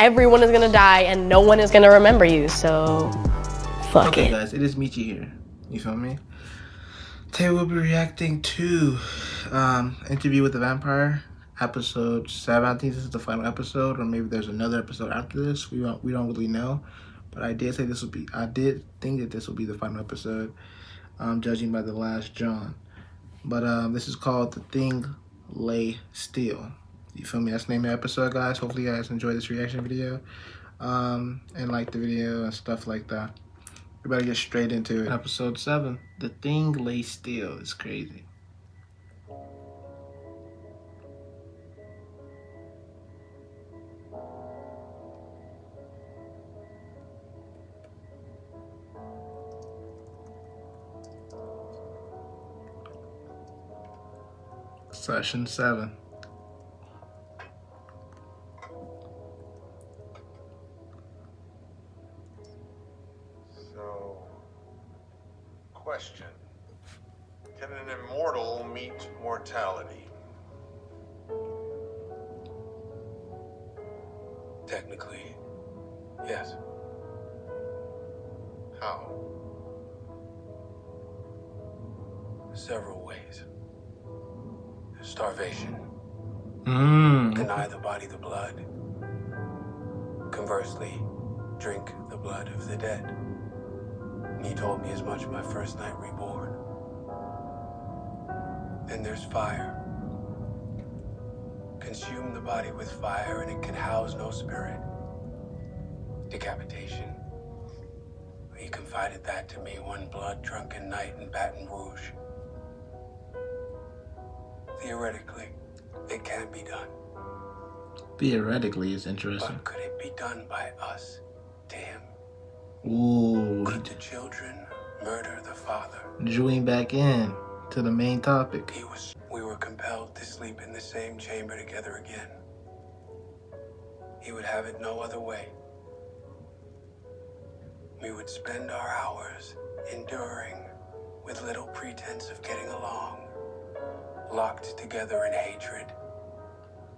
everyone is gonna die and no one is gonna remember you, so fuck okay, it. Guys, it is Michi here. You feel me? Today we'll be reacting to Interview with the Vampire, episode 7. I think this is the final episode, or maybe there's another episode after this. We don't really know, but I did think that this will be the final episode, judging by the last John. But this is called The Thing Lay Still. You feel me? That's the name of the episode, guys. Hopefully you guys enjoy this reaction video, and like the video and stuff like that. We better get straight into it. Episode 7, The Thing Lay Still. It's crazy. Session 7. So, question. Can an immortal meet mortality? Technically, yes. How? Several ways. Starvation. Deny the body the blood. Conversely, drink the blood of the dead. He told me as much my first night reborn. Then there's fire. Consume the body with fire and it can house no spirit. Decapitation. He confided that to me one blood-drunken night in Baton Rouge. Theoretically, it can be done. Theoretically, it's interesting. But could it be done by us to him? Ooh. Could the children murder the father? Drawing back in to the main topic. We were compelled to sleep in the same chamber together again. He would have it no other way. We would spend our hours enduring with little pretense of getting along, locked together in hatred.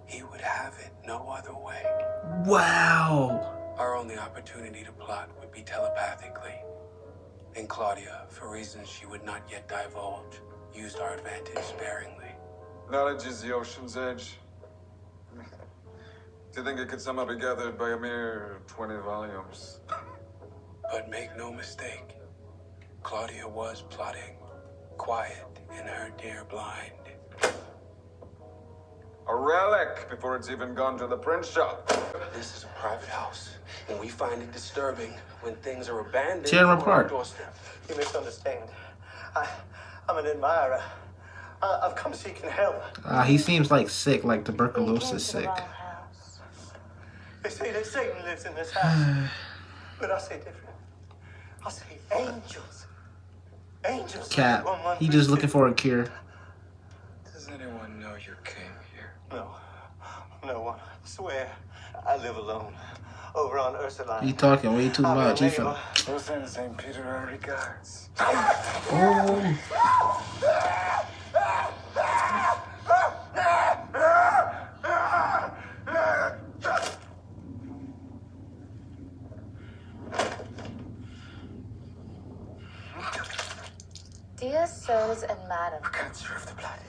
He would have it no other way. Wow. Our only opportunity to plot would be telepathically. And Claudia, for reasons she would not yet divulge, used our advantage sparingly. Knowledge is the ocean's edge. Do you think it could somehow be gathered by a mere 20 volumes? But make no mistake, Claudia was plotting, quiet in her dear blind. A relic before it's even gone to the print shop. This is a private house, and we find it disturbing when things are abandoned Tear them on our apart. doorstep. You misunderstand. I'm an admirer. I've come seeking help. He seems like sick, like tuberculosis sick. They say that Satan lives in this house. But I say different. I say angels. Angels. Cat. He just looking for a cure. Does anyone know you came here? No. No one. I swear. I live alone. Over on Ursuline. He talking way too much. He felt. Who's in St. Peter our regards? Oh. Dear sirs and madam, I can't serve the blood.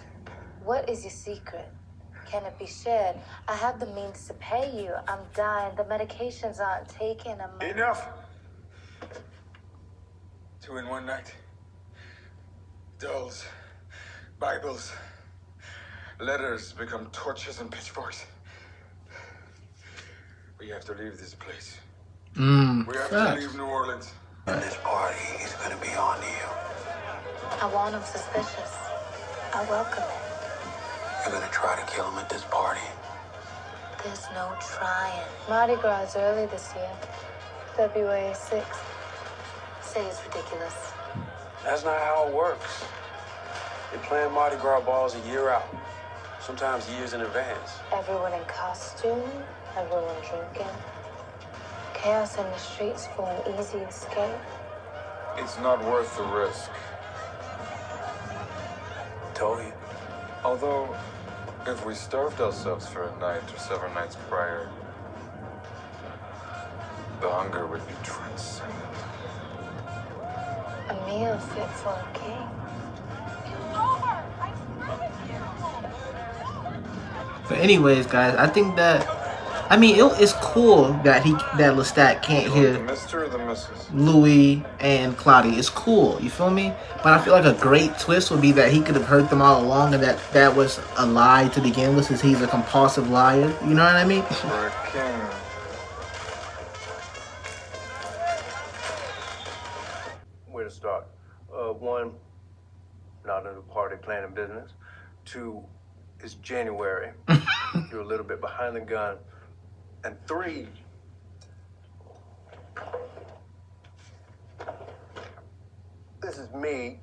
what is your secret? Can it be shared? I have the means to pay you. I'm dying. The medications aren't taken. Enough! 2 in one night. Dolls, Bibles, letters become torches and pitchforks. We have to leave this place. We have to leave New Orleans. And this party is gonna be on you. I want him suspicious. I welcome it. You're gonna try to kill him at this party. There's no trying. Mardi Gras is early this year. February 6th. Say it's ridiculous. That's not how it works. They plan Mardi Gras balls a year out, sometimes years in advance. Everyone in costume, everyone drinking. Chaos in the streets for an easy escape. It's not worth the risk. Told you. Although, if we starved ourselves for a night or several nights prior, hunger would be transcendent. A meal fit for a king. But anyways, guys, I think that it's cool that Lestat can't You hear like the Mr. or the Mrs.? Louis and Claudia. It's cool, you feel me? But I feel like a great twist would be that he could have heard them all along and that was a lie to begin with, since he's a compulsive liar. You know what I mean? For a king. Where to start? One, not in the party planning business. Two, it's January. You're a little bit behind the gun. And three, this is me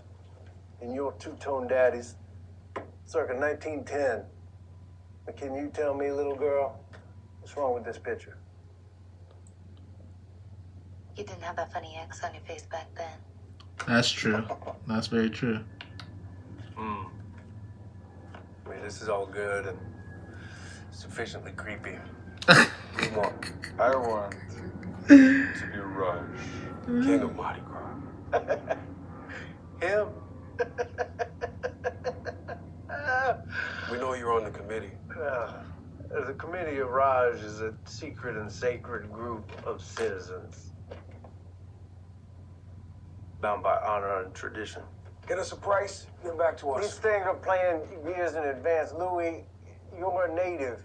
and your two-tone daddies circa 1910. But can you tell me, little girl, what's wrong with this picture? You didn't have that funny X on your face back then. That's true. That's very true. I mean, this is all good and sufficiently creepy. You want I want to be Raj, king of Mardi Gras. him? We know you're on the committee. The Committee of Raj is a secret and sacred group of citizens bound by honor and tradition. Get us a price, get back to These us. things are playing years in advance. Louis, you're a native.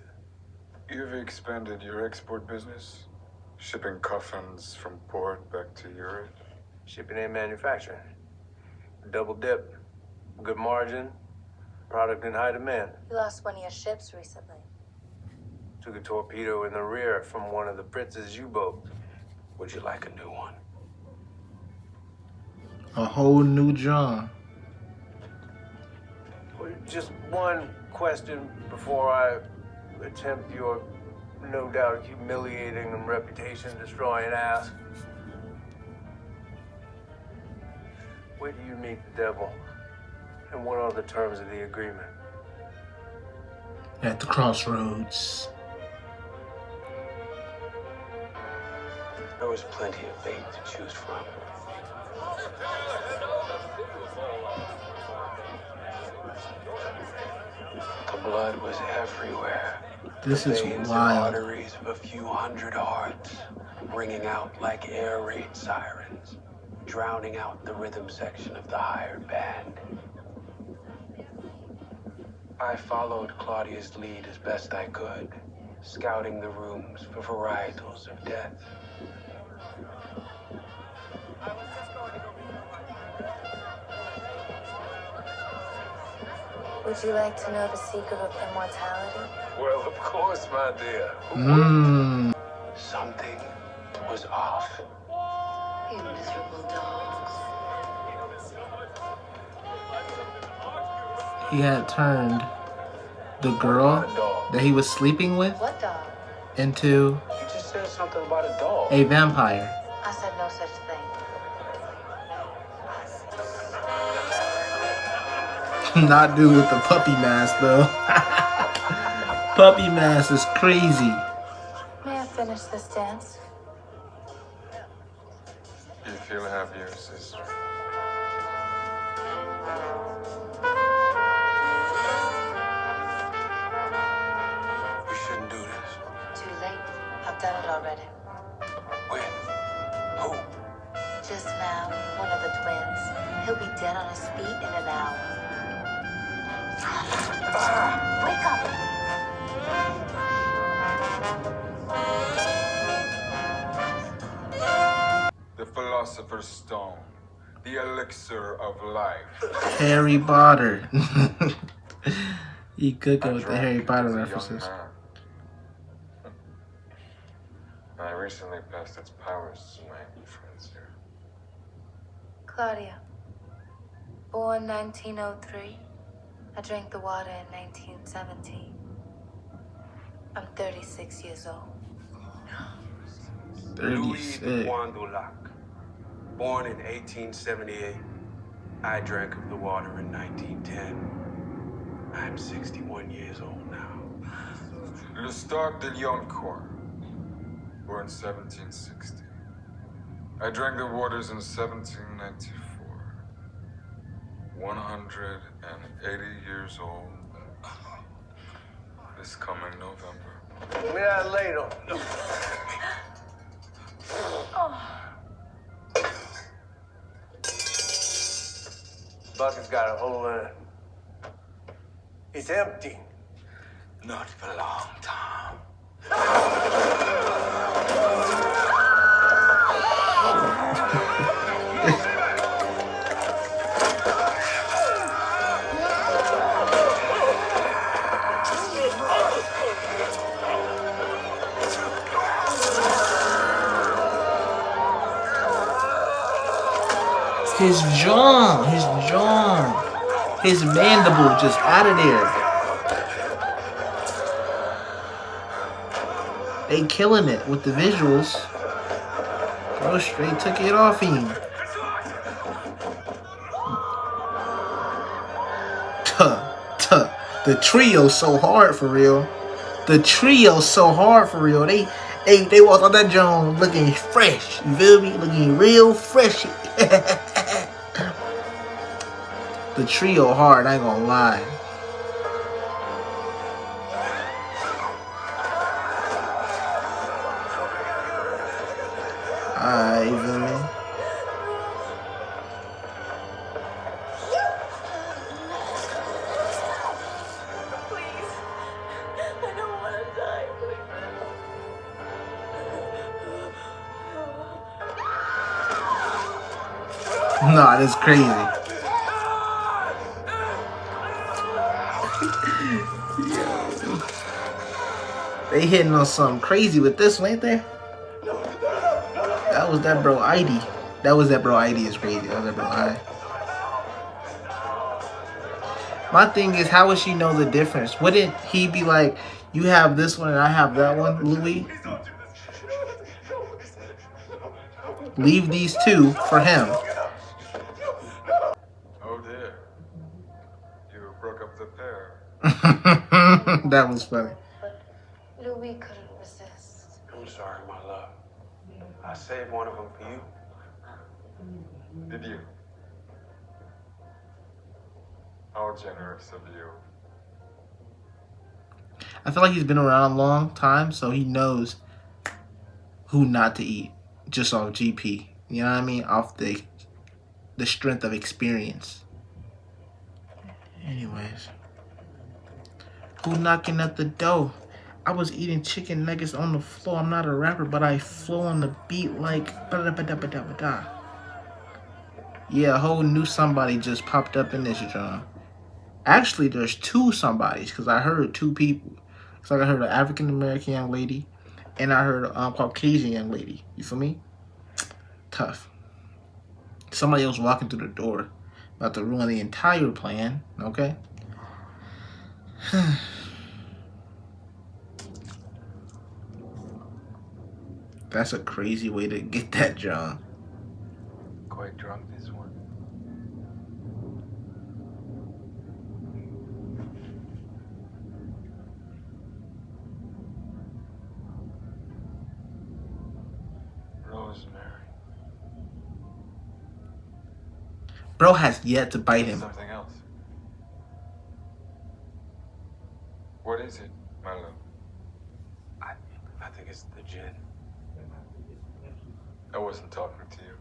You've expanded your export business, shipping coffins from port back to Europe. Shipping and manufacturing. Double dip. Good margin. Product in high demand. You lost one of your ships recently. Took a torpedo in the rear from one of the Prince's U-boats. Would you like a new one? A whole new John. Just one question before I attempt your no doubt humiliating and reputation destroying ask. Where do you meet the devil? And what are the terms of the agreement? At the crossroads. There was plenty of fate to choose from. The blood was everywhere. This The is veins and wild. arteries of a few hundred hearts, ringing out like air raid sirens, drowning out the rhythm section of the hired band. I followed Claudia's lead as best I could, scouting the rooms for varietals of death. Would you like to know the secret of immortality? Well, of course, my dear. Mmm. Something was off. You miserable dogs. He had turned the girl that he was sleeping with What dog? into You just said something about a dog. a vampire. I said no such thing. Not dude with the puppy mask though. Puppy mask is crazy. May I finish this dance? You feel happier, sister. We shouldn't do this. Too late. I've done it already. When? Who? Just now, one of the twins. He'll be dead on his feet in an hour. Wake up! The Philosopher's Stone, the elixir of life. Harry Potter. He cooking I with the drank Harry Potter as a young references. man. I recently passed its powers to my new friends here. Claudia. Born 1903. I drank the water in 1917. I'm 36 years old. Louis de 36. Guandolac. Born in 1878. I drank of the water in 1910. I'm 61 years old now. Lestat de Lioncourt, born 1760. I drank the waters in 1794. 180 years old. This coming November. Give me that ladle. Bucket's got a hole in it. It's empty. Not for long, Tom. His jaw, his mandible just out of there. They killing it with the visuals. Bro straight took it off him. The trio's so hard for real. The trio's so hard for real. They walked on that joint looking fresh. You feel me? Looking real fresh. The trio hard, I ain't gonna lie. Alright, you feel me? Please. I don't want to die, please. Nah, that's crazy. They hitting on something crazy with this one, ain't they? That was that bro ID. That was that bro ID is crazy. That was that bro I. My thing is, how would she know the difference? Wouldn't he be like, you have this one and I have that one, Louis? Leave these two for him. Oh dear. You broke up the pair. That was funny. Louis couldn't resist. I'm sorry, my love. I saved one of them for you. Did you? How generous of you. I feel like he's been around a long time, so he knows who not to eat. Just off GP. You know what I mean? Off the strength of experience. Anyways. Who knocking at the door? I was eating chicken nuggets on the floor. I'm not a rapper, but I flow on the beat like ba-da-ba-da-ba-da-ba-da. Yeah, a whole new somebody just popped up in this genre. Actually, there's two somebodies, because I heard two people. It's like I heard an African-American young lady, and I heard a Caucasian young lady. You feel me? Tough. Somebody else walking through the door. About to ruin the entire plan, okay? That's a crazy way to get that job. Quite drunk this one. Rosemary. Bro has yet to bite him. Something else. What is it, my love? I think it's the gin. I wasn't talking to you.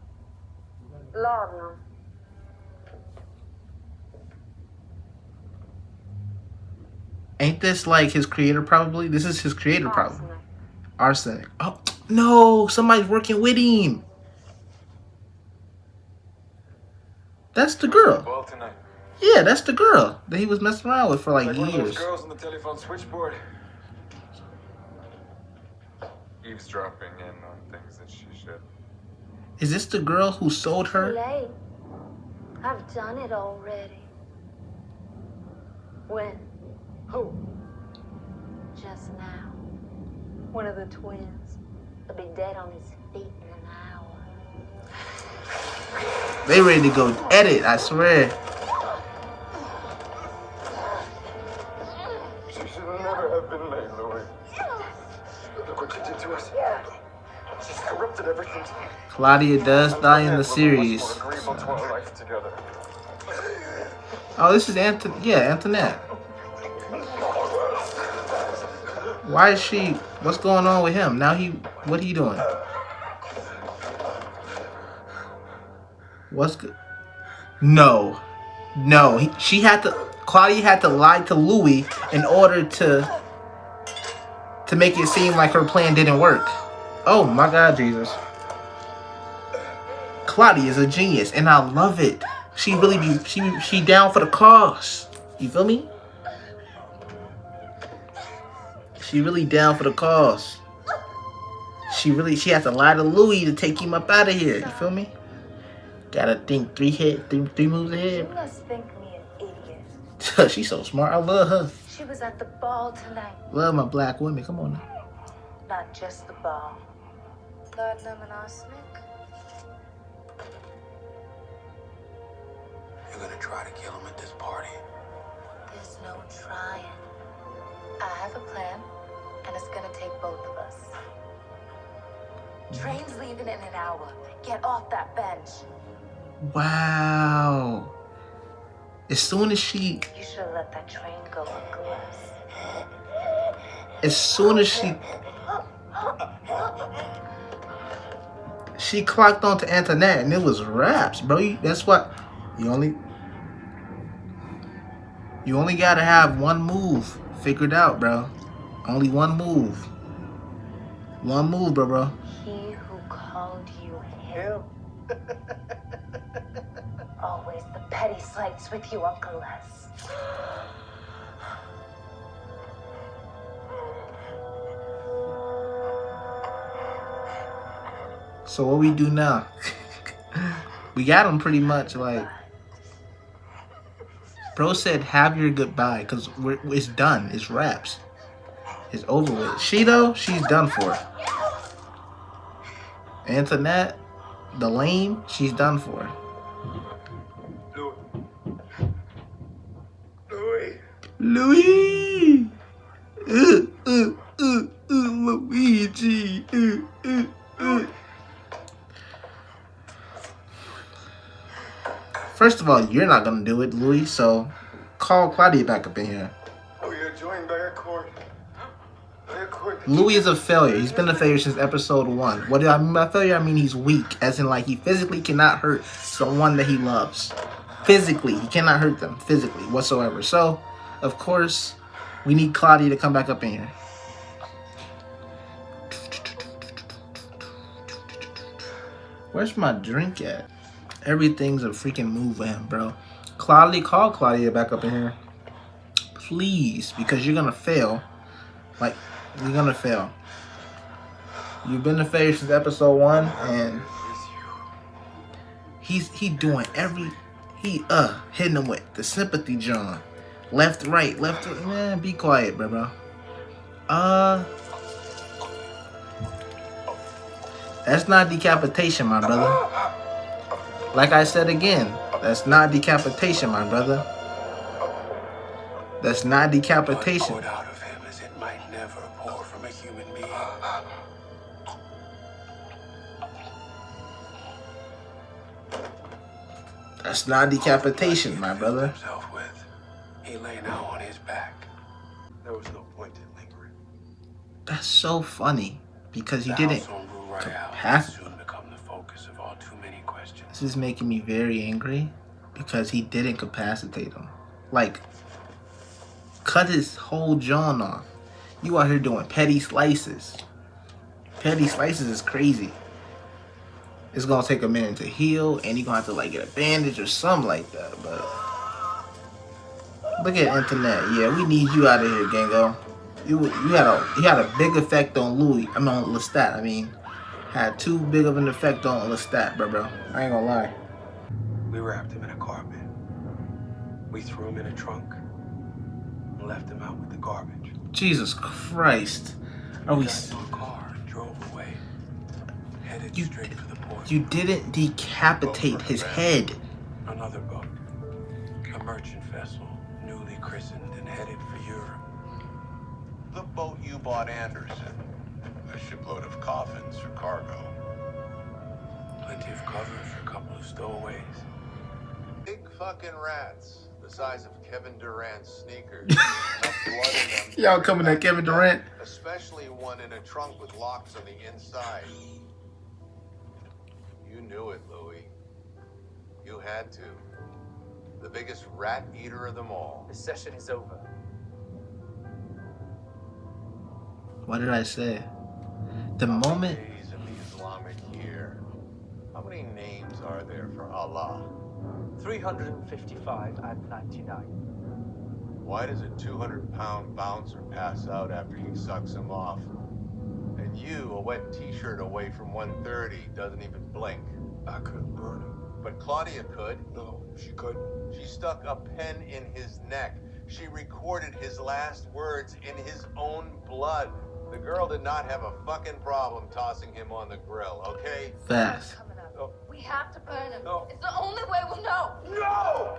Lord, no. Ain't this like his creator probably? This is his creator probably. Arsenic. Oh, no. Somebody's working with him. That's the girl. Ball tonight. Yeah, that's the girl that he was messing around with for like One of those years. girls on the telephone switchboard. Eavesdropping in on things that she should. Is this the girl who sold Too her? late. I've done it already. When? Who? Just now. One of the twins. He'll be dead on his feet in an hour. They ready to go edit, I swear. She should never have been made, Louis. Look what you did to us. She's corrupted disrupted everything. Claudia does die in the series. Agreeable to our life together. Oh, this is Antoinette. Why is she? What's going on with him? Now what he doing? What's good? No. Claudia had to lie to Louis in order to make it seem like her plan didn't work. Oh my God, Jesus. Claudia is a genius, and I love it. She down for the cause. You feel me? She really down for the cause. She had to lie to Louis to take him up out of here. You feel me? Gotta think three moves ahead. You must think me an idiot. She's so smart. I love her. She was at the ball tonight. Love my black women. Come on now. Not just the ball. Laudanum and arsenic. You're gonna try to kill him at this party. There's no trying. I have a plan, and it's gonna take both of us. Train's leaving in an hour. Get off that bench. Wow. As soon as You should have let that train go, Uncle Les. she clocked onto Antoinette, and it was raps, bro. That's what you only gotta have one move figured out, bro. Only one move. One move, bro. He who called you him. Always the petty slights with you, Uncle Les. So what we do now? We got him pretty much like. Bro said, "Have your goodbye," because it's done. It's wraps. It's over with. She's done for. Antoinette, the lame, she's done for. Louis. Luigi. First of all, you're not gonna do it, Louis. So call Claudia back up in here. Oh, you're joined by a court. Louis is a failure. He's been a failure since episode 1. What do I mean by failure? I mean he's weak, as in like he physically cannot hurt someone that he loves. Physically, he cannot hurt them physically whatsoever. So, of course, we need Claudia to come back up in here. Where's my drink at? Everything's a freaking move with him, bro. Claudia, call Claudia back up in here. Please, because you're gonna fail. Like, you're gonna fail. You've been a failure since episode 1, and he doing hitting him with the sympathy John. Left, right. Man, be quiet, bro. That's not decapitation, my brother. Like I said again, that's not decapitation, my brother. That's not decapitation. Blood poured out of him as it might never pour from a human being. That's not decapitation, my brother. Himself with. He lay now on his back. There was no point in lingering. That's so funny because he The didn't house on Rue Royale have. will soon become the focus of all too many questions. This is making me very angry because he didn't capacitate him. Like, cut his whole jaw off. You out here doing petty slices. Petty slices is crazy. It's gonna take a minute to heal, and you're gonna have to like get a bandage or something like that. But look at Antoinette. Yeah, we need you out of here, Gango. You had a big effect on on Lestat. Had too big of an effect on Lestat, bro. I ain't gonna lie. We wrapped him in a carpet. We threw him in a trunk and left him out with the garbage. Jesus Christ. Are we? Got into a car and drove away. Headed straight for the port. You didn't decapitate his head. Another boat. A merchant vessel, newly christened and headed for Europe. The boat you bought Anderson. A shipload of coffins for cargo. Plenty of cover for a couple of stowaways. Big fucking rats, the size of Kevin Durant's sneakers. Enough blood in them to Y'all bring coming back at Kevin the Durant? dead, especially one in a trunk with locks on the inside. You knew it, Louis. You had to. The biggest rat eater of them all. The session is over. What did I say? The How many moment. days in the Islamic year? How many names are there for Allah? 355 and 99. Why does a 200-pound bouncer pass out after he sucks him off? And you, a wet t-shirt away from 130, doesn't even blink. I couldn't burn him. But Claudia could. No, she couldn't. She stuck a pen in his neck. She recorded his last words in his own blood. The girl did not have a fucking problem tossing him on the grill, okay? Fast. We have to burn him. No. It's the only way we'll know. No!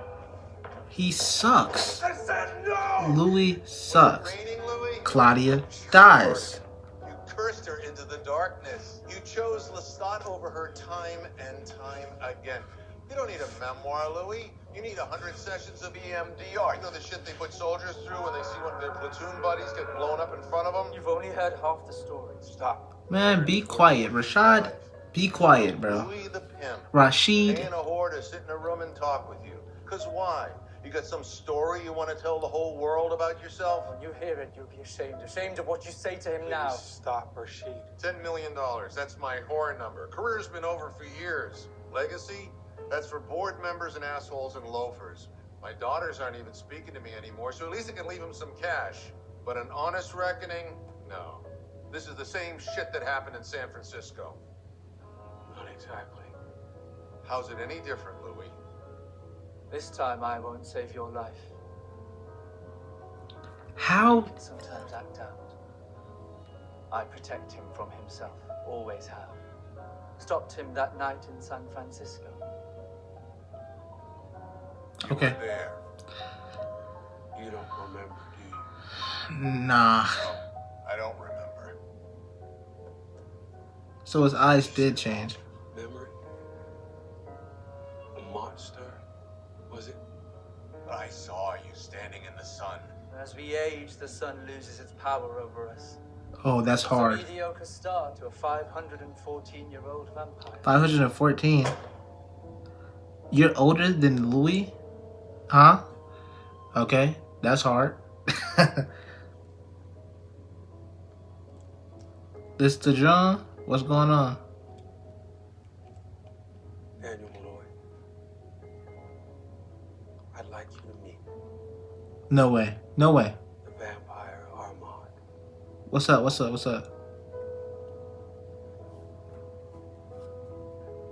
He sucks. I said no! Louis sucks. Raining, Louis? Claudia dies. You cursed her into the darkness. You chose Lestat over her time and time again. You don't need a memoir, Louis. You need 100 sessions of EMDR. You know the shit they put soldiers through when they see one of their platoon buddies get blown up in front of them? You've only heard half the story. Stop. Man, be quiet. Rashid, be quiet, bro. Louis the pimp. Rashid, Paying a whore to sit in a room and talk with you. Cause why? You got some story you want to tell the whole world about yourself? When you hear it, you'll be ashamed. Ashamed of what you say to him now. Stop, Rashid. $10 million. That's my whore number. Career's been over for years. Legacy? That's for board members and assholes and loafers. My daughters aren't even speaking to me anymore, so at least I can leave them some cash. But an honest reckoning? No. This is the same shit that happened in San Francisco. Not exactly. How's it any different, Louis? This time I won't save your life. how? You can sometimes act out. I protect him from himself. Always have. Stopped him that night in San Francisco. You Okay. were there. You don't remember, do you? Nah. I don't remember. So his eyes did change. Memory? A monster? Was it? But I saw you standing in the sun. As we age, the sun loses its power over us. Oh, that's It's a hard. mediocre start to a 514-year-old vampire. 514. You're older than Louis? Huh? Okay, that's hard. This to John? What's going on? Daniel Malloy. I'd like you to meet No way. No way. the vampire Armand. What's up? What's up? What's up?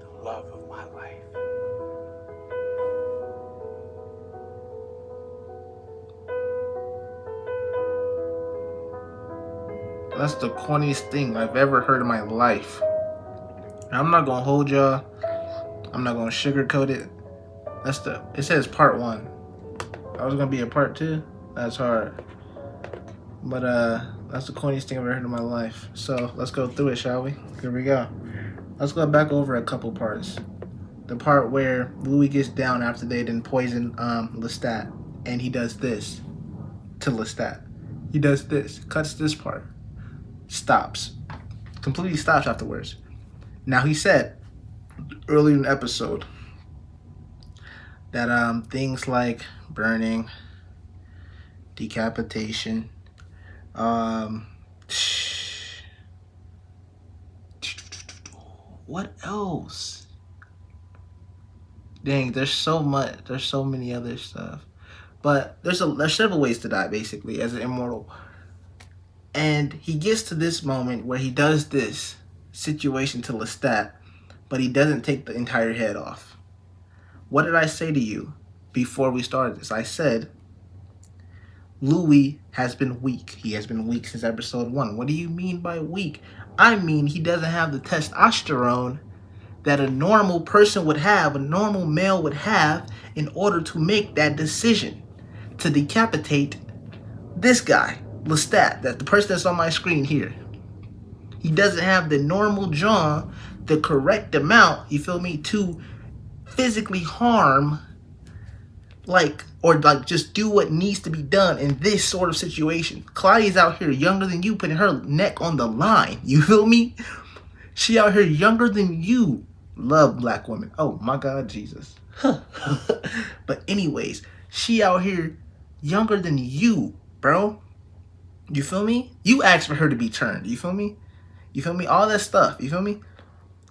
The love of my life. That's the corniest thing I've ever heard in my life. I'm not gonna hold y'all. I'm not gonna sugarcoat it. It says part 1. I was gonna be a part 2. That's hard. But that's the corniest thing I've ever heard in my life. So let's go through it, shall we? Here we go. Let's go back over a couple parts. The part where Louis gets down after they didn't poison Lestat, and he does this to Lestat. He does this, cuts this part, stops, completely stops afterwards. Now he said earlier in the episode that things like burning, decapitation, what else? Dang, there's so much. There's so many other stuff. But there's several ways to die, basically, as an immortal. And he gets to this moment where he does this situation to Lestat, but he doesn't take the entire head off. What did I say to you before we started this? I said, Louis has been weak. He has been weak since episode 1. What do you mean by weak? I mean he doesn't have the testosterone that a normal person would have, a normal male would have, in order to make that decision to decapitate this guy, Lestat, that the person that's on my screen here. He doesn't have the normal John the correct amount, you feel me, to physically harm, like, or like just do what needs to be done in this sort of situation. Claudia's out here younger than you, putting her neck on the line. You feel me? She out here younger than you. Love black women. Oh my God, Jesus. But anyways, she out here younger than you, bro. You feel me? You asked for her to be turned. You feel me? You feel me? All that stuff. You feel me?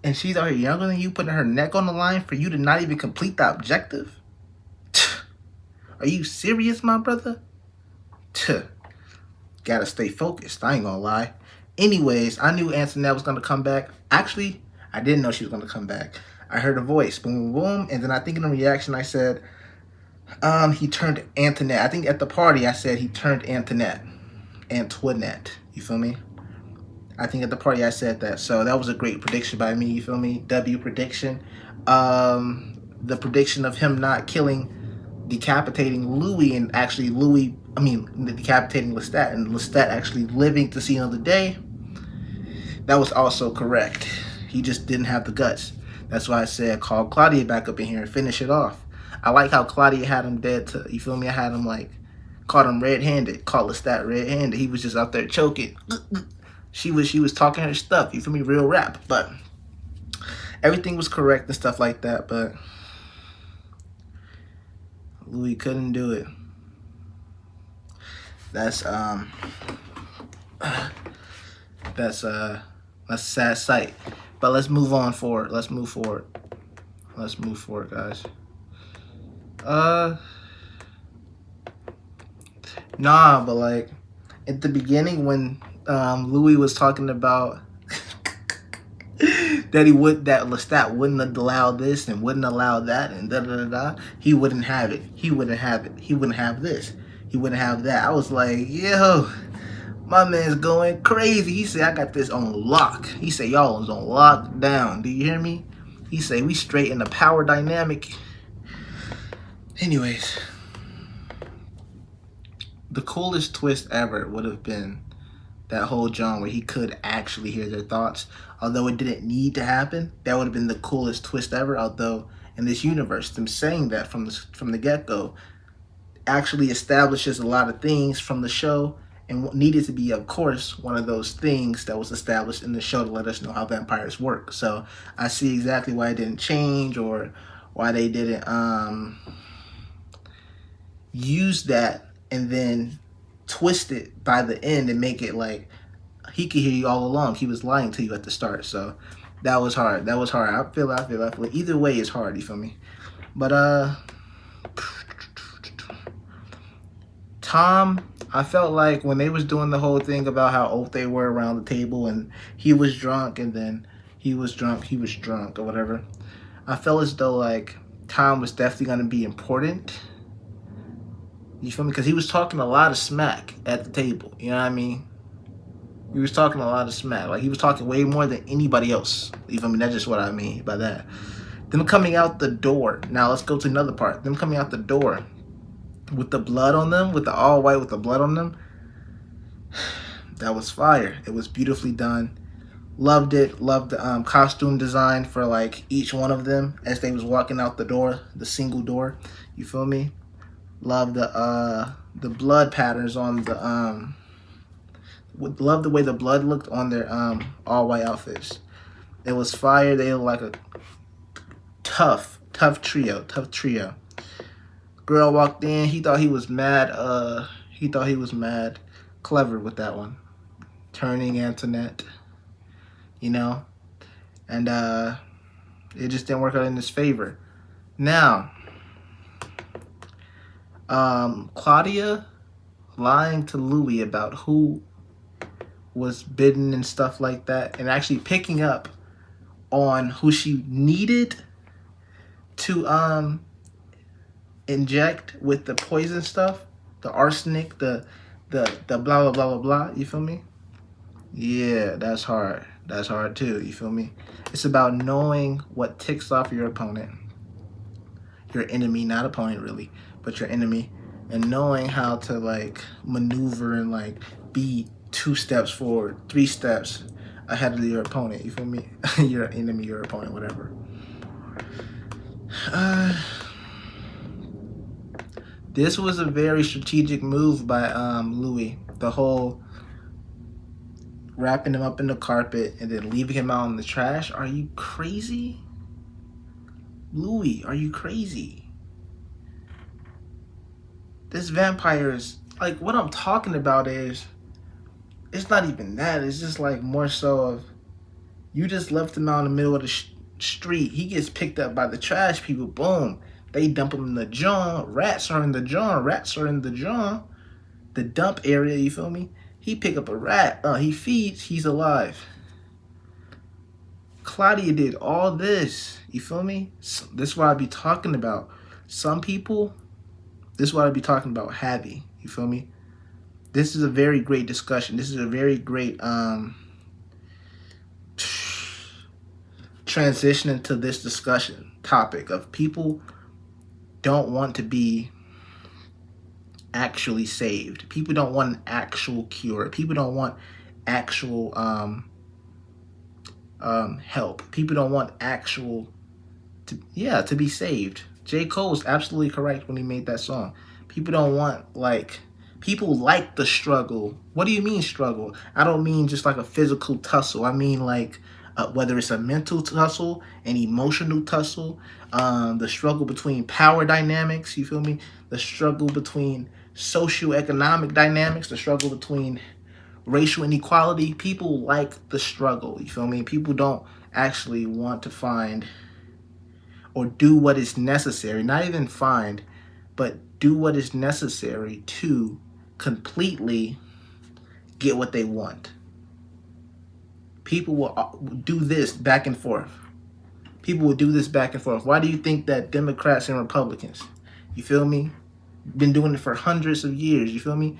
And she's out here younger than you, putting her neck on the line for you to not even complete the objective? Are you serious, my brother? Gotta stay focused. I ain't gonna lie. Anyways, I knew Antoinette was gonna come back. Actually, I didn't know she was gonna come back. I heard a voice, boom, boom, boom, and then I think in the reaction I said, he turned Antoinette. I think at the party I said he turned Antoinette. You feel me? I think at the party I said that. So that was a great prediction by me, you feel me? W prediction. The prediction of him not killing, decapitating Louis, and actually decapitating Lestat, and Lestat actually living to see another day. That was also correct. He just didn't have the guts. That's why I said call Claudia back up in here and finish it off. I like how Claudia had him dead to, you feel me? I had him like, caught him red-handed, caught Lestat red-handed. He was just out there choking. She was talking her stuff, you feel me? Real rap. But everything was correct and stuff like that, but Louis couldn't do it. That's a sad sight. But let's move on forward. Let's move forward, guys. Nah, but like at the beginning when Louis was talking about that Lestat wouldn't allow this and wouldn't allow that and he wouldn't have it. He wouldn't have it. He wouldn't have this. He wouldn't have that. I was like, yo, my man's going crazy. He said, I got this on lock. He said, y'all is on lockdown. Do you hear me? He said, we straight in the power dynamic. Anyways, the coolest twist ever would have been that whole John where he could actually hear their thoughts. Although it didn't need to happen, that would have been the coolest twist ever. Although in this universe, them saying that from the get-go actually establishes a lot of things from the show, and needed to be, of course, one of those things that was established in the show to let us know how vampires work. So I see exactly why it didn't change, or why they didn't use that and then twist it by the end and make it like he could hear you all along. He was lying to you at the start. So that was hard. I feel it. Either way is hard, you feel me? But Tom, I felt like when they was doing the whole thing about how old they were around the table and he was drunk and then he was drunk or whatever, I felt as though like Tom was definitely going to be important. You feel me? Because he was talking a lot of smack at the table. You know what I mean? He was talking a lot of smack. Like, he was talking way more than anybody else. You feel me? That's just what I mean by that. Them coming out the door. Now, let's go to another part. Them coming out the door with the blood on them, with the all white with the blood on them. That was fire. It was beautifully done. Loved it. Loved the costume design for, like, each one of them as they was walking out the door, the single door. You feel me? Love the blood patterns on the love the way the blood looked on their all white outfits. It was fire. They looked like a tough trio. Girl walked in. He thought he was mad. Clever with that one, turning Antoinette. You know, and it just didn't work out in his favor. Now. Claudia lying to Louis about who was bidden and stuff like that, and actually picking up on who she needed to inject with the poison stuff, the arsenic, the blah blah blah blah blah. You feel me? Yeah, that's hard. That's hard too. You feel me? It's about knowing what ticks off your opponent, your enemy, not opponent really, but your enemy, and knowing how to like maneuver and like be 2 steps forward, 3 steps ahead of your opponent. You feel me? Your enemy, your opponent, whatever. This was a very strategic move by Louis. The whole wrapping him up in the carpet and then leaving him out in the trash. Are you crazy? Louis, are you crazy? This vampire is, like, what I'm talking about is, it's not even that. It's just like more so of, you just left him out in the middle of the street. He gets picked up by the trash people. Boom. They dump him in the John. Rats are in the John. The dump area, you feel me? He pick up a rat. He feeds. He's alive. Claudia did all this. You feel me? So, this is what I be talking about. Some people, this is what I be talking about. Heavy. You feel me? This is a very great discussion. This is a very great transition into this discussion topic of people don't want to be actually saved. People don't want an actual cure. People don't want actual help. People don't want actual to be saved. J. Cole was absolutely correct when he made that song. People don't want, like, people like the struggle. What do you mean struggle? I don't mean just like a physical tussle. I mean like whether it's a mental tussle, an emotional tussle, the struggle between power dynamics, you feel me? The struggle between socioeconomic dynamics, the struggle between racial inequality. People like the struggle, you feel me? People don't actually want to find or do what is necessary, not even find, but do what is necessary to completely get what they want. People will do this back and forth. People will do this back and forth. Why do you think that Democrats and Republicans, you feel me, been doing it for hundreds of years, you feel me?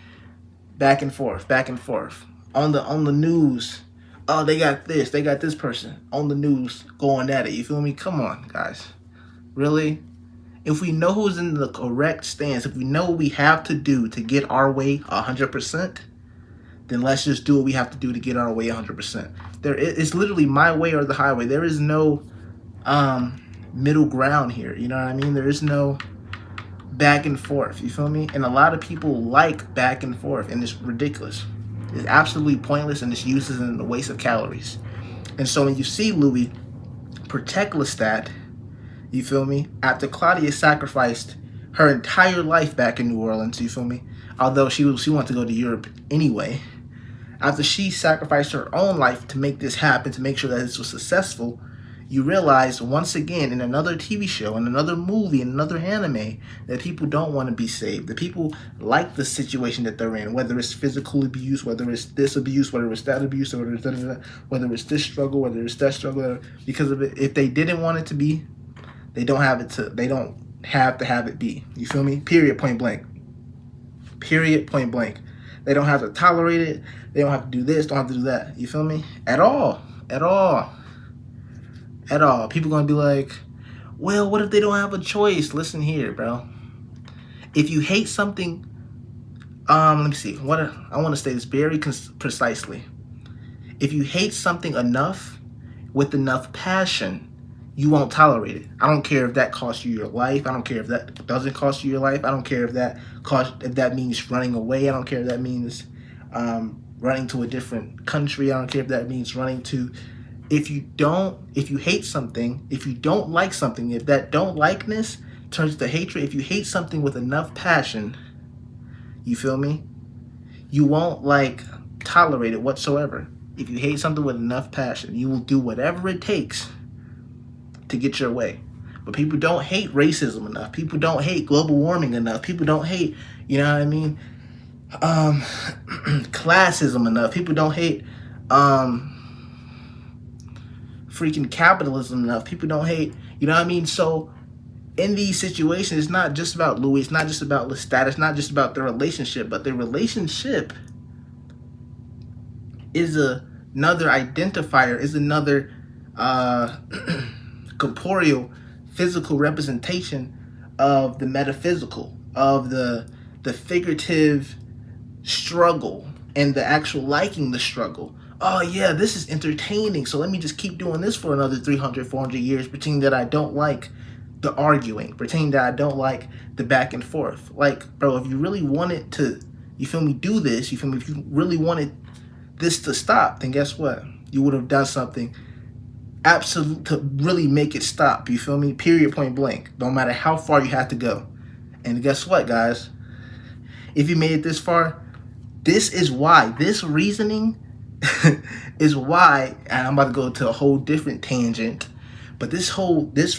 Back and forth, back and forth. On the news, oh, they got this person on the news going at it, you feel me? Come on, guys. Really? If we know who's in the correct stance, if we know what we have to do to get our way 100%, then let's just do what we have to do to get our way 100%. It's literally my way or the highway. There is no middle ground here. You know what I mean? There is no back and forth. You feel me? And a lot of people like back and forth, and it's ridiculous. It's absolutely pointless, and it's useless and a waste of calories. And so when you see Louis protect Lestat, you feel me? After Claudia sacrificed her entire life back in New Orleans, you feel me? Although she wanted to go to Europe anyway. After she sacrificed her own life to make this happen, to make sure that this was successful, you realize once again in another TV show, in another movie, in another anime, that people don't want to be saved. That people like the situation that they're in, whether it's physical abuse, whether it's this abuse, whether it's that abuse, or whether it's this struggle, whether it's that struggle. Because of it, if they didn't want it to be, they don't have to have it be. You feel me? Period, point blank. Period, point blank. They don't have to tolerate it. They don't have to do this, don't have to do that. You feel me? At all. People gonna be like, well, what if they don't have a choice? Listen here, bro. If you hate something, let me see. I want to say this very precisely. If you hate something enough, with enough passion, you won't tolerate it. I don't care if that costs you your life. I don't care if that doesn't cost you your life. I don't care if that means running away. I don't care if that means running to a different country. I don't care if that means running to. If you hate something, if you don't like something, if that don't likeness turns to hatred, if you hate something with enough passion, you feel me? You won't tolerate it whatsoever. If you hate something with enough passion, you will do whatever it takes to get your way. But people don't hate racism enough. People don't hate global warming enough. People don't hate, you know what I mean, classism enough. People don't hate freaking capitalism enough. People don't hate, you know what I mean? So in these situations, it's not just about Louis, it's not just about Lestat, it's not just about their relationship, but their relationship is another identifier, is another corporeal, physical representation of the metaphysical, of the figurative struggle, and the actual liking the struggle, oh yeah, this is entertaining, so let me just keep doing this for another 300, 400 years, pretending that I don't like the arguing, pretending that I don't like the back and forth. Like, bro, if you really wanted to, you feel me, do this, you feel me, if you really wanted this to stop, then guess what? You would have done something absolute to really make it stop, you feel me? Period, point blank. No matter how far you have to go. And guess what, guys? If you made it this far, this is why, this reasoning is why, and I'm about to go to a whole different tangent, but this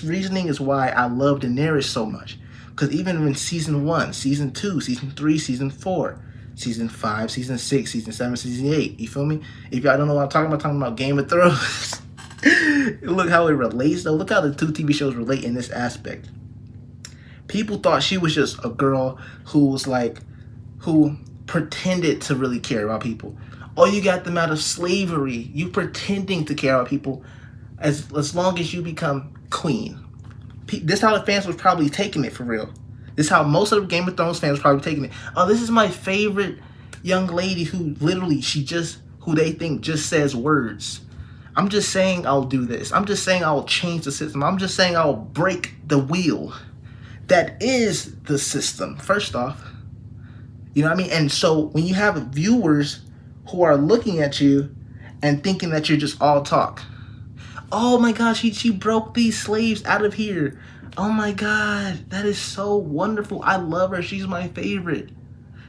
reasoning is why I love Daenerys so much. Because even in season 1, season 2, season 3, season 4, season 5, season 6, season 7, season 8, you feel me? If y'all don't know what I'm talking about Game of Thrones. Look how it relates though. Look how the 2 TV shows relate in this aspect. People thought she was just a girl who was like, who pretended to really care about people. Oh, you got them out of slavery. You pretending to care about people as long as you become queen. This is how the fans was probably taking it for real. This is how most of the Game of Thrones fans was probably taking it. Oh, this is my favorite young lady who literally, who they think just says words. I'm just saying I'll do this. I'm just saying I'll change the system. I'm just saying I'll break the wheel. That is the system, first off. You know what I mean? And so when you have viewers who are looking at you and thinking that you're just all talk. Oh my gosh, she broke these slaves out of here. Oh my God, that is so wonderful. I love her. She's my favorite.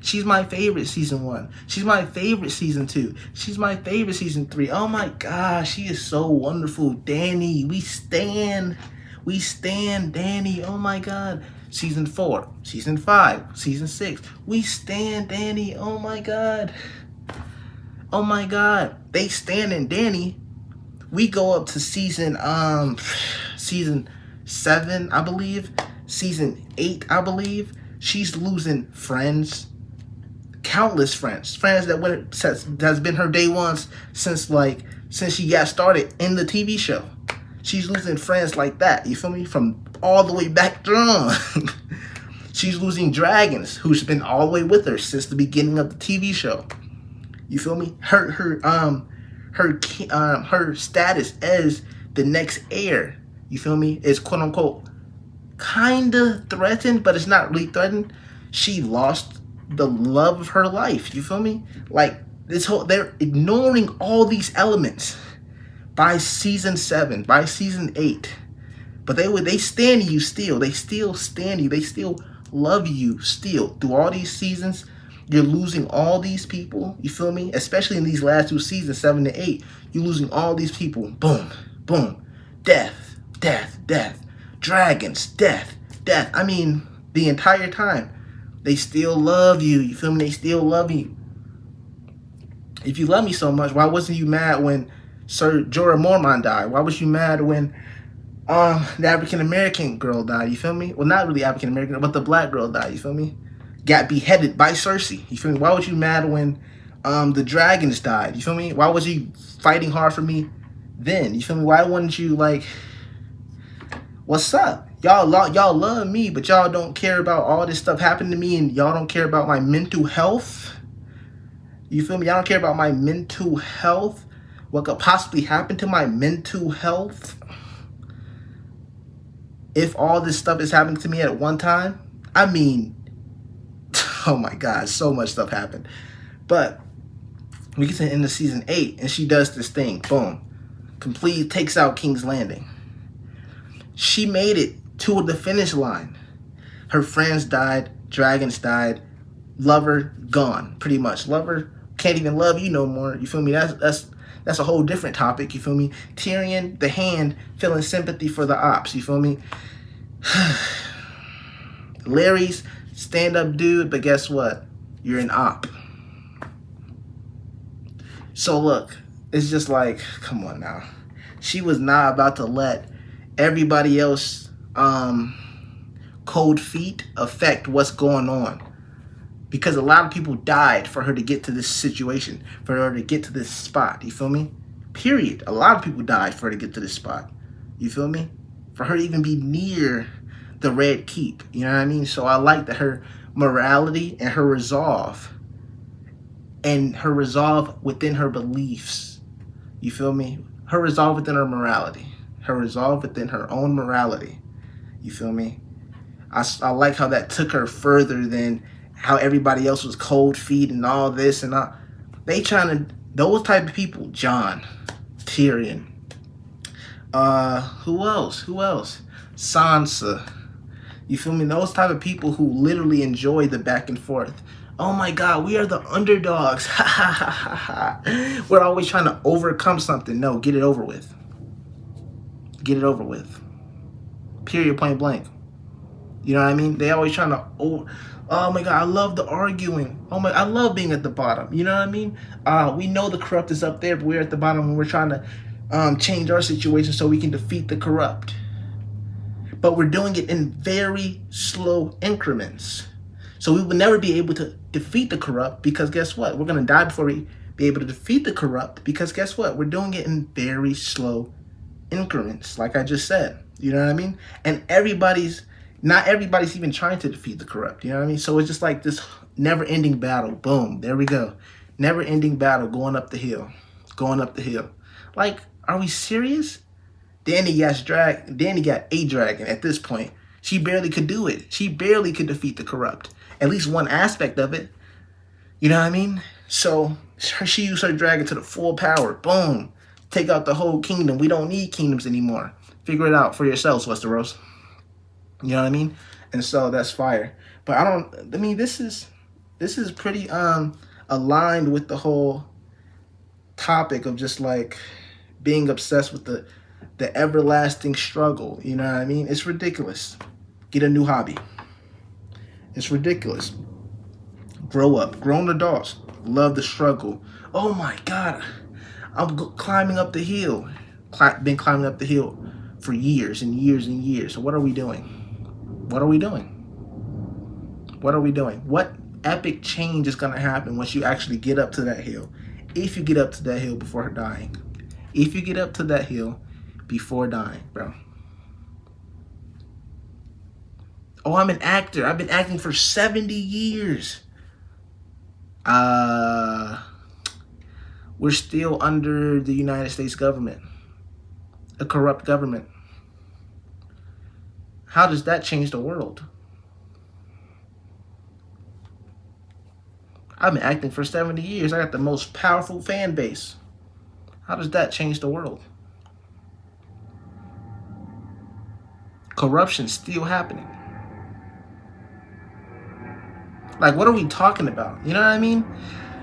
She's my favorite season 1. She's my favorite season 2. She's my favorite season 3. Oh my gosh, she is so wonderful. Dany, we stand Dany. Oh my God. Season 4, season 5, season 6. We stand Dany. Oh my God. Oh my God. They stand in Dany. We go up to season 7, I believe. Season 8, I believe. She's losing friends. Countless friends that's been her day ones since she got started in the TV show. She's losing friends like that, you feel me, from all the way back on. She's losing dragons who's been all the way with her since the beginning of the TV show, you feel me. Her status as the next heir, you feel me, is quote unquote kind of threatened, but it's not really threatened. She lost the love of her life, you feel me? Like they're ignoring all these elements by season 7, by season 8, but they stand you still. They still stand you. They still love you still through all these seasons. You're losing all these people, you feel me? Especially in these last 2 seasons, 7 to 8, you're losing all these people. Boom, boom, death, death, death, dragons, death, death. I mean, the entire time. They still love you. You feel me? They still love you. If you love me so much, why wasn't you mad when Sir Jorah Mormont died? Why was you mad when the African American girl died? You feel me? Well, not really African American, but the black girl died. You feel me? Got beheaded by Cersei. You feel me? Why was you mad when the dragons died? You feel me? Why was you fighting hard for me then? You feel me? Why wouldn't you like? What's up? Y'all love me, but y'all don't care about all this stuff happening to me, and y'all don't care about my mental health. You feel me? Y'all don't care about my mental health. What could possibly happen to my mental health if all this stuff is happening to me at one time? I mean, oh my God, so much stuff happened. But we get to the end of season 8, and she does this thing. Boom. Completely takes out King's Landing. She made it to the finish line. Her friends died, dragons died, lover gone, pretty much. Lover can't even love you no more. You feel me? That's a whole different topic. You feel me? Tyrion, the Hand, feeling sympathy for the ops. You feel me? Larry's stand-up dude, but guess what? You're an op. So look, it's just like, come on now. She was not about to let everybody else cold feet affect what's going on, because a lot of people died for her to get to this situation, for her to get to this spot. You feel me? Period. A lot of people died for her to get to this spot. You feel me? For her to even be near the Red Keep. You know what I mean? So I like that her morality and her resolve within her beliefs You feel me? Her resolve within her morality. Her resolve within her own morality. You feel me? I like how that took her further than how everybody else was cold feet and all this and all. They trying to, those type of people, John, Tyrion, who else? Sansa. You feel me? Those type of people who literally enjoy the back and forth. Oh my God, we are the underdogs. Ha ha ha ha ha. We're always trying to overcome something. No, get it over with. Get it over with. Period, point blank. You know what I mean? They always trying to, oh my God, I love the arguing. I love being at the bottom. You know what I mean? We know the corrupt is up there, but we're at the bottom and we're trying to change our situation so we can defeat the corrupt. But we're doing it in very slow increments. So we will never be able to defeat the corrupt because guess what? We're going to die before we be able to defeat the corrupt because guess what? We're doing it in very slow increments, like I just said. You know what I mean? And not everybody's even trying to defeat the corrupt. You know what I mean? So it's just like this never-ending battle. Boom. There we go. Never-ending battle going up the hill. Going up the hill. Like, are we serious? Danny got a dragon at this point. She barely could do it. She barely could defeat the corrupt. At least one aspect of it. You know what I mean? So she used her dragon to the full power. Boom. Take out the whole kingdom. We don't need kingdoms anymore. Figure it out for yourselves, Westeros. You know what I mean? And so that's fire. But this is pretty aligned with the whole topic of just like being obsessed with the everlasting struggle. You know what I mean? It's ridiculous. Get a new hobby. It's ridiculous. Grow up. Grown adults love the struggle. Oh my God. I'm climbing up the hill. Been climbing up the hill for years and years and years. So what are we doing? What are we doing? What are we doing? What epic change is going to happen once you actually get up to that hill? If you get up to that hill before dying. If you get up to that hill before dying, bro. Oh, I'm an actor. I've been acting for 70 years. We're still under the United States government. A corrupt government. How does that change the world? I've been acting for 70 years. I got the most powerful fan base. How does that change the world? Corruption's still happening. Like, what are we talking about? You know what I mean?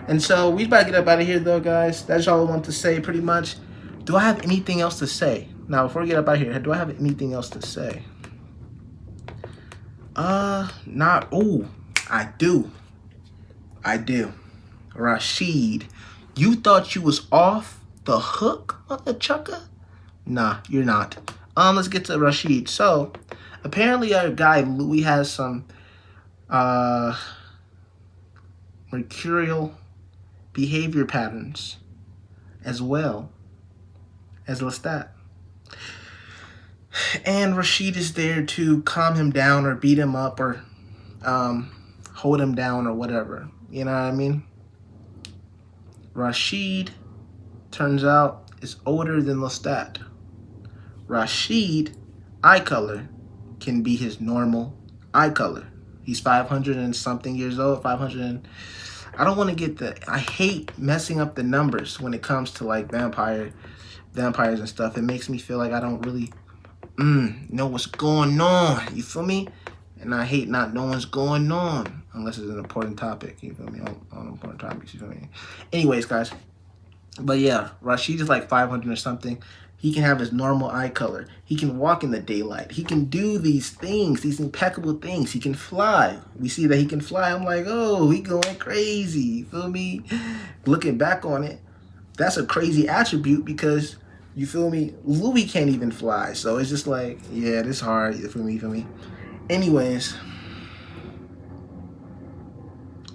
And so we about to get up out of here, though, guys. That's all I want to say, pretty much. Do I have anything else to say? Now, before we get up out of here, do I have anything else to say? Not. Oh, I do. Rashid, you thought you was off the hook, motherchucker? Nah, you're not. Let's get to Rashid. So, apparently our guy Louis has some mercurial behavior patterns as well as Lestat. And Rashid is there to calm him down or beat him up or hold him down or whatever. You know what I mean? Rashid, turns out, is older than Lestat. Rashid, eye color, can be his normal eye color. He's 500 and something years old, 500 and... I don't want to get I hate messing up the numbers when it comes to like vampires and stuff. It makes me feel like I don't really know what's going on. You feel me? And I hate not knowing what's going on unless it's an important topic. You feel me? On important topics. You feel me? Anyways, guys. But yeah, Rashid is like 500 or something. He can have his normal eye color. He can walk in the daylight. He can do these things, these impeccable things. He can fly. We see that he can fly. I'm like, oh, he going crazy. You feel me? Looking back on it, that's a crazy attribute because, you feel me, Louis can't even fly. So it's just like, yeah, this hard. You feel me? You feel me? Anyways.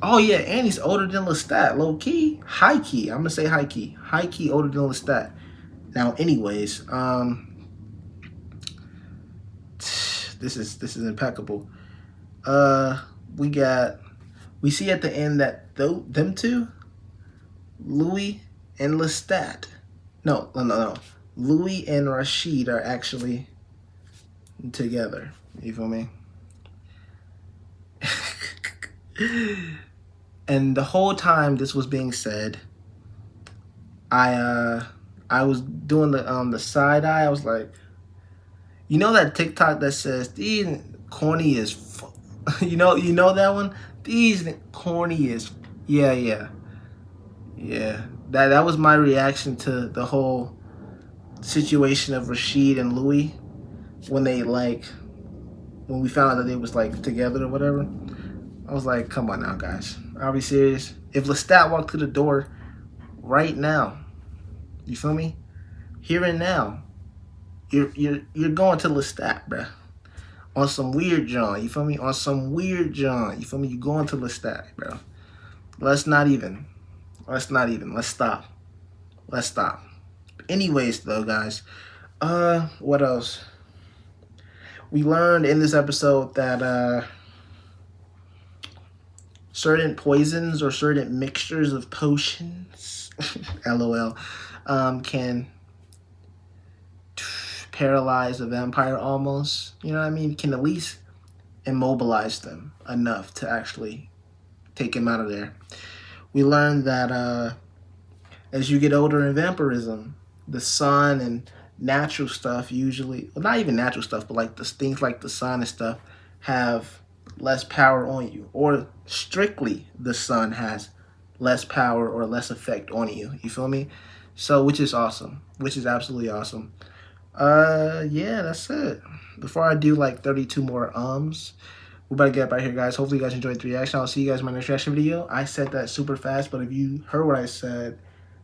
Oh, yeah, and he's older than Lestat. Low key. High key. I'm going to say high key. High key older than Lestat. Now, anyways, this is impeccable. We see at the end that them two, Louis and Lestat, No. Louis and Rashid are actually together. You feel me? And the whole time this was being said, I was doing the side eye. I was like, you know that TikTok that says these corny as you know that one? These corny as yeah. That was my reaction to the whole situation of Rashid and Louis when we found out that they was like together or whatever. I was like, come on now, guys. Are we serious? If Lestat walked through the door right now, you feel me? Here and now, you're going to Lestat, bruh. On some weird John, you feel me? On some weird John, you feel me? You going to Lestat, bro. Let's stop. Let's stop. Anyways, though, guys, what else? We learned in this episode that certain poisons or certain mixtures of potions, LOL, can paralyze a vampire almost. You know what I mean? Can at least immobilize them enough to actually take him out of there. We learned that as you get older in vampirism, the sun and natural stuff usually, well, not even natural stuff, but like the things like the sun and stuff have less power on you, or strictly the sun has less power or less effect on you. You feel me? So, which is awesome, which is absolutely awesome. Yeah, that's it. Before I do like 32 more we're about to get up out here, guys. Hopefully you guys enjoyed the reaction. I'll see you guys in my next reaction video. I said that super fast, but if you heard what I said,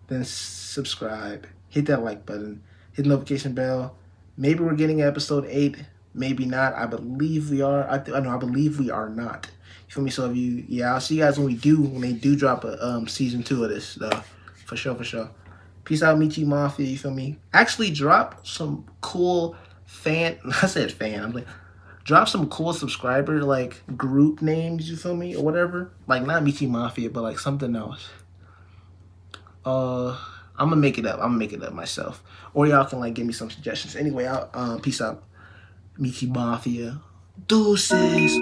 then subscribe, hit that like button, hit the notification bell. Maybe we're getting episode 8, maybe not. I believe we are. I believe we are not. You feel me? So if I'll see you guys when they do drop a season 2 of this, though. For sure. Peace out, Michi Mafia. You feel me? Actually, drop some cool I said fan. I'm like, drop some cool subscriber like group names. You feel me, or whatever. Like not Michi Mafia, but like something else. I'm gonna make it up. I'm gonna make it up myself, or y'all can like give me some suggestions. Anyway, I'll peace out, Michi Mafia. Deuces.